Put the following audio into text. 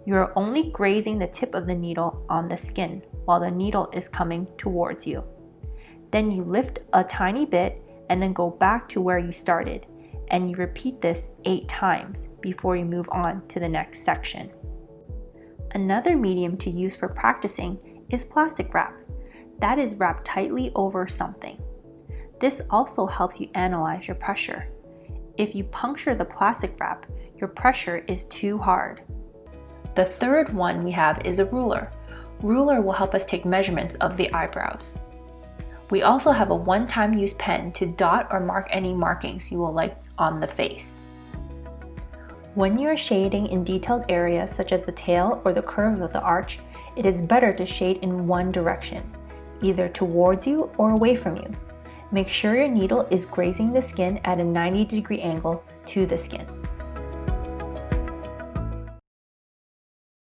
You are only grazing the tip of the needle on the skin while the needle is coming towards you. Then you lift a tiny bit and then go back to where you started, and you repeat this 8 times before you move on to the next section. Another medium to use for practicing is plastic wrap. That is wrapped tightly over something. This also helps you analyze your pressure. If you puncture the plastic wrap, your pressure is too hard. The third one we have is a ruler. Ruler will help us take measurements of the eyebrows. We also have a one-time use pen to dot or mark any markings you will like on the face. When you are shading in detailed areas such as the tail or the curve of the arch, it is better to shade in one direction, either towards you or away from you. Make sure your needle is grazing the skin at a 90-degree angle to the skin.